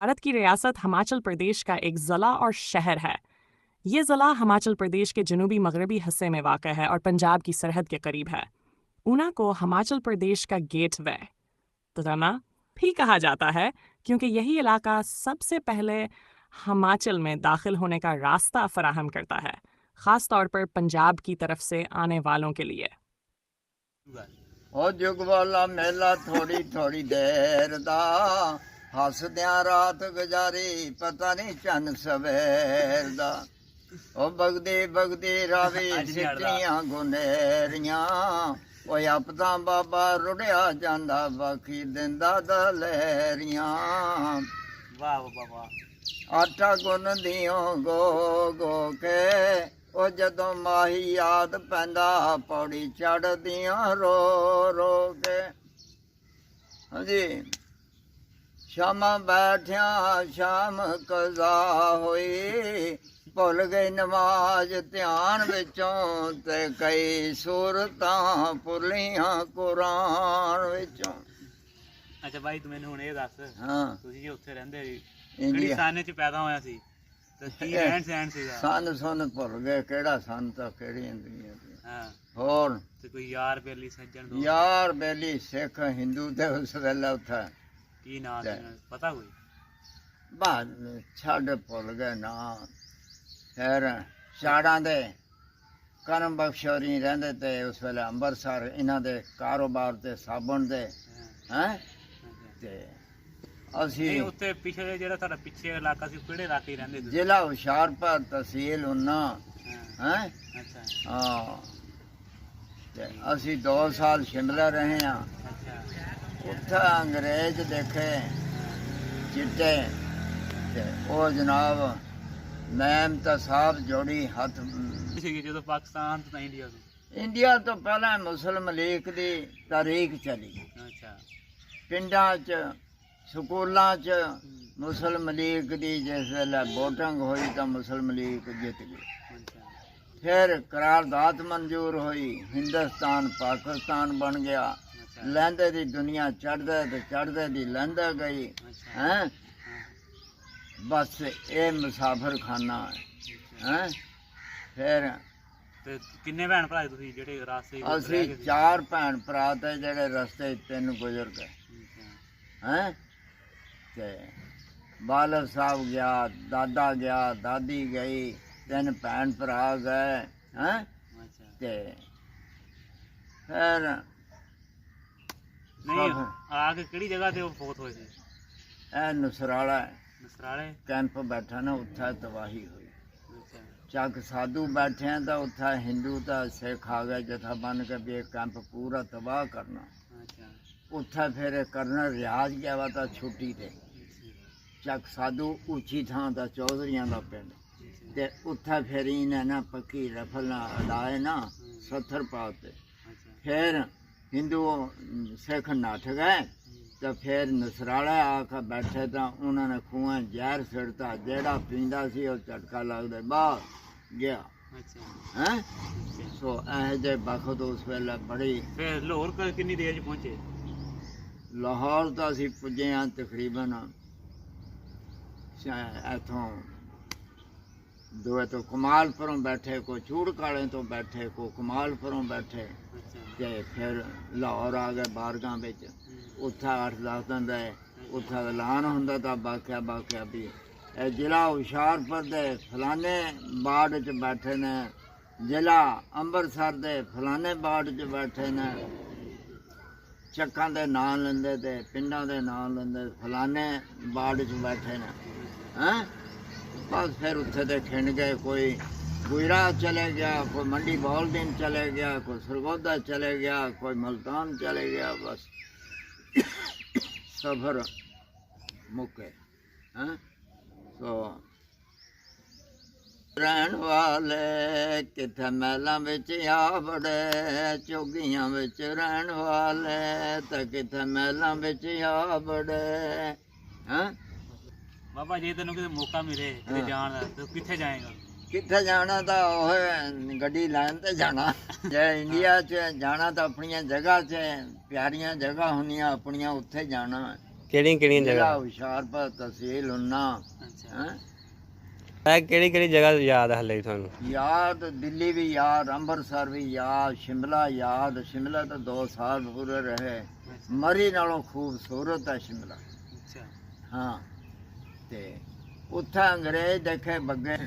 भारत की रियासत हिमाचल प्रदेश का एक ज़िला और शहर है। ये ज़िला हिमाचल प्रदेश के जनूबी मगरबी हिस्से में वाक़ है और पंजाब की सरहद के करीब है। ऊना को हिमाचल प्रदेश का गेटवे तना भी कहा जाता है क्योंकि यही इलाका सबसे पहले हिमाचल में दाखिल होने का रास्ता फराहम करता है, ख़ास तौर पर पंजाब की तरफ से आने वालों के लिए। ओ जुग वाला मेला थोड़ी थोड़ी देर दा हसद्या रात गुजारी पता नहीं चन सवेर दा ओ बगदी बगदी रावी सिटियां गुनेरियां ओ अपदा बाबा रुड़िया जांदा बाकी दिंदा दलेरियां वाह बाबा आटा गुन दियो गो गो के ਉਹ ਜਦੋਂ ਮਾਹੀ ਯਾਦ ਪੈਂਦਾ ਪੌੜੀ ਚੜ੍ਹਦੀਆਂ ਰੋ ਰੋ ਕੇ। ਹਾਂਜੀ, ਸ਼ਾਮਾਂ ਬੈਠਿਆਂ ਸ਼ਾਮ ਕਜ਼ਾ ਹੋਈ ਭੁੱਲ ਗਈ ਨਮਾਜ਼ ਧਿਆਨ ਵਿੱਚੋਂ ਤੇ ਕਈ ਸੂਰਤਾਂ ਭੁੱਲੀਆਂ ਕੁਰਾਨ ਵਿੱਚੋਂ। ਅੱਛਾ ਬਾਈ ਤੂੰ ਮੈਨੂੰ ਹੁਣ ਇਹ ਦੱਸ, ਹਾਂ ਤੁਸੀਂ ਜੇ ਉੱਥੇ ਰਹਿੰਦੇ ਸੀ ਕਿਹੜੀ ਸਾਲ 'ਚ ਪੈਦਾ ਹੋਇਆ ਸੀ ਤੇ ਕੀ ਰਹਿਣ ਸਹਿਣ ਸੀਗਾ? ਸੰਨ ਸੁਨ ਭੁੱਲ ਗਏ ਕਿਹੜਾ ਸੰਨ ਤਾਂ ਕਿਹੜੀਆਂ ਦੁਨੀਆਂ ਦੀਆਂ। ਹਾਂ ਹੋਰ ਤੇ ਕੋਈ ਯਾਰ ਬੇਲੀ ਸੱਜਣ ਦੋ ਯਾਰ ਬੇਲੀ ਸਿੱਖ ਹਿੰਦੂ ਤੇ ਉਸ ਵੇਲੇ ਉੱਥੇ ਕੀ ਨਾਂ ਸੀ ਉਹਨਾਂ ਦਾ? ਪਤਾ ਕੋਈ? ਬਾਦ ਛੱਡ ਭੁੱਲ ਗਏ ਨਾ। ਫਿਰ ਚਾੜਾਂ ਦੇ ਕਰਮ ਬਖਸ਼ੋਰੀ ਰਹਿੰਦੇ ਤੇ ਉਸ ਵੇਲੇ ਅੰਮ੍ਰਿਤਸਰ ਇਹਨਾਂ ਦੇ ਕਾਰੋਬਾਰ ਤੇ ਸਾਬਣ ਦੇ ਹੈਂ ਤੇ ਅਸੀਂ ਉੱਥੇ ਪਿਛਲੇ ਜਿਹੜਾ ਤੁਹਾਡਾ ਪਿੱਛੇ ਇਲਾਕਾ ਸੀ ਕਿਹੜੇ ਇਲਾਕੇ ਰਹਿੰਦੇ ਤੁਸੀਂ? ਜ਼ਿਲ੍ਹਾ ਹੁਸ਼ਿਆਰਪੁਰ ਤਹਿਸੀਲ ਉਨਾ ਹੈਂ। ਅੱਛਾ ਹਾਂ ਤੇ ਅਸੀਂ 2 ਸਾਲ ਸ਼ਿਮਲਾ ਰਹੇ ਹਾਂ। ਅੱਛਾ ਉੱਥੇ ਅੰਗਰੇਜ਼ ਦੇਖੇ ਚਿੱਟੇ ਤੇ ਉਹ ਜਨਾਬ ਮੈਮ ਤਾਂ ਸਾਹਿਬ ਜੋੜੀ ਹੱਥ। ਸੀਗੇ ਜਦੋਂ ਪਾਕਿਸਤਾਨ ਤੋਂ ਇੰਡੀਆ ਤੋਂ? ਇੰਡੀਆ ਤੋਂ ਪਹਿਲਾਂ ਮੁਸਲਿਮ ਲੀਗ ਦੀ ਤਾਰੀਖ ਚੱਲੀ। ਅੱਛਾ ਪਿੰਡਾਂ 'ਚ ਸਕੂਲਾਂ 'ਚ ਮੁਸਲਿਮ ਲੀਗ ਦੀ ਜਿਸ ਵੇਲੇ ਵੋਟਿੰਗ ਹੋਈ ਤਾਂ ਮੁਸਲਿਮ ਲੀਗ ਜਿੱਤ ਗਈ। ਅੱਛਾ ਫਿਰ ਕਰਾਰਦਾਦ ਮਨਜ਼ੂਰ ਹੋਈ, ਹਿੰਦੁਸਤਾਨ ਪਾਕਿਸਤਾਨ ਬਣ ਗਿਆ। ਅੱਛਾ ਲਹਿੰਦੇ ਦੀ ਦੁਨੀਆ ਚੜ੍ਹਦੇ ਤੇ ਚੜ੍ਹਦੇ ਦੀ ਲਹਿੰਦਾ ਗਈ ਅੱਛਾ ਹੈਂ। ਬਸ ਇਹ ਮੁਸਾਫਰ ਖਾਨਾ ਹੈ। ਫਿਰ ਤੇ ਕਿੰਨੇ ਭੈਣ ਭਰਾ ਤੁਸੀਂ ਜਿਹੜੇ ਰਾਸਤੇ ਵਿੱਚ ਰਹਿ ਅਸੀਂ ਗਏ ਸੀ? 4 ਭੈਣ ਭਰਾ ਤੇ ਜਿਹੜੇ ਰਸਤੇ 'ਚ 3 ਗੁਜ਼ਰ ਗਏ ਅੱਛਾ ਹੈਂ। ਤੇ ਬਾਲਕ ਸਾਹਿਬ ਗਿਆ, ਦਾਦਾ ਗਿਆ, ਦਾਦੀ ਗਈ, 3 ਭੈਣ ਭਰਾ ਗਏ ਹੈਂ। ਅੱਛਾ ਤੇ ਫਿਰ ਨਹੀਂ ਆ ਕੇ ਕਿਹੜੀ ਜਗ੍ਹਾ ਤੇ ਉਹ ਫੌਤ ਹੋਏ ਸੀ? ਇਹ ਨਸਰਾਲਾ ਨਸਰਾਲੇ? ਕੈਂਪ ਬੈਠਾ ਨਾ, ਉੱਥੇ ਤਬਾਹੀ ਹੋਈ। ਅੱਛਾ ਚੱਕ ਸਾਧੂ ਬੈਠੇ ਆ ਤਾਂ ਉੱਥੇ ਹਿੰਦੂ ਤਾਂ ਸਿੱਖ ਆ ਗਏ ਜਥਾ ਬਣ ਕੇ ਵੀ ਇਹ ਕੈਂਪ ਪੂਰਾ ਤਬਾਹ ਕਰਨਾ। ਅੱਛਾ ਉੱਥੇ ਫਿਰ ਕਰਨਲ ਰਿਆਜ਼ ਗਿਆ ਵਾ ਤਾਂ ਛੁੱਟੀ ਤੇ। ਚੱਕ ਸਾਧੂ ਉੱਚੀ ਥਾਂ ਦਾ ਚੌਧਰੀਆਂ ਦਾ ਪਿੰਡ ਤੇ ਉੱਥੇ ਫਿਰ ਇਹਨੇ ਨਾ ਪੱਕੀ ਰਫਲ ਨਾਲ ਲਾਏ ਨਾ 70 ਪਾਤੇ। ਅੱਛਾ ਫਿਰ ਹਿੰਦੂ ਸਿੱਖ ਨੱਠ ਗਏ ਤਾਂ ਫਿਰ ਨਸਰਾਲਾ ਆ ਕੇ ਬੈਠੇ ਤਾਂ ਉਹਨਾਂ ਨੇ ਖੂਹਾਂ ਜ਼ਹਿਰ ਸਿੱਟਤਾ। ਜਿਹੜਾ ਪੀਂਦਾ ਸੀ ਉਹ ਝਟਕਾ ਲੱਗਦਾ ਬਾਹਰ ਗਿਆ ਅੱਛਾ ਹੈਂ। ਸੋ ਇਹ ਜਿਹੇ ਵਕਤ ਉਸ ਵੇਲੇ ਬੜੀ। ਫਿਰ ਲਾਹੌਰ ਕਿੰਨੀ ਦੇਰ 'ਚ ਪਹੁੰਚੇ? ਲਾਹੌਰ ਤਾਂ ਅਸੀਂ ਪੁੱਜੇ ਹਾਂ ਤਕਰੀਬਨ ਇੱਥੋਂ ਦੋਏ ਤੋਂ ਕਮਾਲਪੁਰੋਂ ਬੈਠੇ, ਕੋਈ ਚੂੜ ਕਾਲੇ ਤੋਂ ਬੈਠੇ, ਕੋਈ ਕਮਾਲਪੁਰੋਂ ਬੈਠੇ ਅੱਛਾ ਤੇ ਫਿਰ ਲਾਹੌਰ ਆ ਗਏ ਬਾਰਗਾਂ ਵਿੱਚ। ਉੱਥੇ 8-10 ਦਿਨ ਰਹੇ। ਉੱਥੇ ਐਲਾਨ ਹੁੰਦਾ ਤਾਂ ਬਾਕਿਆ ਵੀ ਇਹ ਜ਼ਿਲ੍ਹਾ ਹੁਸ਼ਿਆਰਪੁਰ ਦੇ ਫਲਾਣੇ ਬਾੜ 'ਚ ਬੈਠੇ ਨੇ, ਜ਼ਿਲ੍ਹਾ ਅੰਮ੍ਰਿਤਸਰ ਦੇ ਫਲਾਣੇ ਬਾੜ 'ਚ ਬੈਠੇ ਨੇ। ਚੱਕਾਂ ਦੇ ਨਾਂ ਲੈਂਦੇ ਤੇ ਪਿੰਡਾਂ ਦੇ ਨਾਂ ਲੈਂਦੇ, ਫਲਾਣੇ ਬਾੜ 'ਚ ਬੈਠੇ ਨੇ ਹੈਂ। ਬਸ ਫਿਰ ਉੱਥੇ ਦੇ ਖਿੰਡ ਗਏ। ਕੋਈ ਗੁਜਰਾਤ ਚਲੇ ਗਿਆ, ਕੋਈ ਮੰਡੀ ਬੌਲਦੀਨ ਚਲੇ ਗਿਆ, ਕੋਈ ਸਰਗੋਦਾ ਚਲੇ ਗਿਆ, ਕੋਈ ਮਲਤਾਨ ਚਲੇ ਗਿਆ। ਬਸ ਸਫ਼ਰ ਮੁੱਕੇ ਹੈਂ। ਸੋ ਰਹਿਣ ਵਾਲੇ ਕਿੱਥੇ ਮਹਿਲਾਂ ਵਿੱਚ ਆ ਬੜੇ, ਚੌਗੀਆਂ ਵਿੱਚ ਰਹਿਣ ਵਾਲੇ ਤਾਂ ਕਿੱਥੇ ਮਹਿਲਾਂ ਵਿੱਚ ਆ ਬੜੇ ਹੈਂ। ਬਾਬਾ ਜੇ ਤੈਨੂੰ ਕਿਤੇ ਮੌਕਾ ਮਿਲੇ ਕਿਤੇ ਜਾਣ ਦਾ ਤੇ ਕਿੱਥੇ ਜਾਏਗਾ? ਕਿੱਥੇ ਜਾਣਾ ਤਾਂ ਉਹ ਗੱਡੀ ਲੈਣ ਤੇ ਜਾਣਾ। ਜੇ ਇੰਡੀਆ 'ਚ ਜਾਣਾ ਤਾਂ ਆਪਣੀਆਂ ਜਗ੍ਹਾ 'ਚ ਪਿਆਰੀਆਂ ਜਗ੍ਹਾ ਹੁੰਦੀਆਂ ਆਪਣੀਆਂ, ਉੱਥੇ ਜਾਣਾ। ਕਿਹੜੀਆਂ ਕਿਹੜੀਆਂ ਜ਼ਿਲ੍ਹਾ ਜਗ੍ਹਾ ਹੁਸ਼ਿਆਰਪੁਰ ਤਹਿਸੀਲ ਉਨਾ ਅੱਛਾ ਹੈਂ ਕਿਹੜੀ ਕਿਹੜੀ ਜਗ੍ਹਾ ਯਾਦ ਹੈ ਹਲੇ ਤੁਹਾਨੂੰ? ਯਾਦ ਦਿੱਲੀ ਵੀ ਯਾਦ, ਅੰਮ੍ਰਿਤਸਰ ਵੀ ਯਾਦ, ਸ਼ਿਮਲਾ ਯਾਦ। ਸ਼ਿਮਲਾ ਤਾਂ 2 ਸਾਲ ਪੂਰੇ ਰਹੇ। ਮਰੀ ਨਾਲੋਂ ਖੂਬਸੂਰਤ ਹੈ ਸ਼ਿਮਲਾ। ਅੱਛਾ ਹਾਂ ਤੇ ਉੱਥੇ ਅੰਗਰੇਜ਼ ਦੇਖੇ ਬੱਗੇ।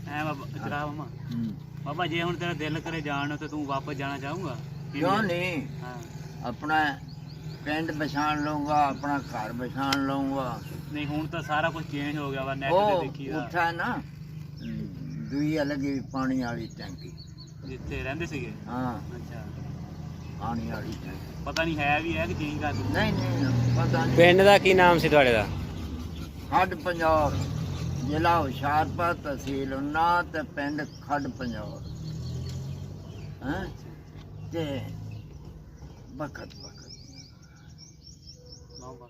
ਐ ਬਾਬਾ ਜਰਾ ਮਾਮਾ ਹੂੰ। ਬਾਬਾ ਜੇ ਹੁਣ ਤੇਰਾ ਦਿਲ ਕਰੇ ਜਾਣ ਨੂੰ ਤੇ ਤੂੰ ਵਾਪਸ ਜਾਣਾ ਚਾਹੂੰਗਾ? ਕਿਉਂ ਨਹੀਂ, ਹਾਂ ਆਪਣਾ ਪਿੰਡ ਪਛਾਣ ਲਊਂਗਾ, ਆਪਣਾ ਘਰ ਪਛਾਣ ਲਊਂਗਾ। ਨਹੀਂ ਹੁਣ ਤਾਂ ਸਾਰਾ ਕੁਝ ਚੇਂਜ ਹੋ ਗਿਆ ਵਾ, ਨੈਟ ਉਹ ਤੇ ਦੇਖੀਦਾ ਉੱਥੇ ਨਾ ਦੂਈ ਅਲੱਗੀ ਪਾਣੀ ਵਾਲੀ ਟੈਂਕੀ। ਜਿੱਥੇ ਰਹਿੰਦੇ ਸੀਗੇ। ਹਾਂ ਅੱਛਾ ਪਾਣੀ ਵਾਲੀ ਟੈਂਕੀ। ਪਤਾ ਨਹੀਂ ਹੈ ਵੀ ਹੈ ਕਿ ਚੇਂਜ ਕਰ ਦਿੱਤੀ? ਨਹੀਂ ਨਹੀਂ ਪਤਾ ਨਹੀਂ। ਪਿੰਡ ਦਾ ਕੀ ਨਾਮ ਸੀ ਤੁਹਾਡੇ ਦਾ? ਖੱਡ ਪੰਜੌਰ, ਜ਼ਿਲ੍ਹਾ ਹੁਸ਼ਿਆਰਪੁਰ ਤਹਿਸੀਲ ਉਨਾ ਤੇ ਪਿੰਡ ਖੱਡ ਪੰਜੌਰ। ਹੈਂ ਤੇ ਬਖਤ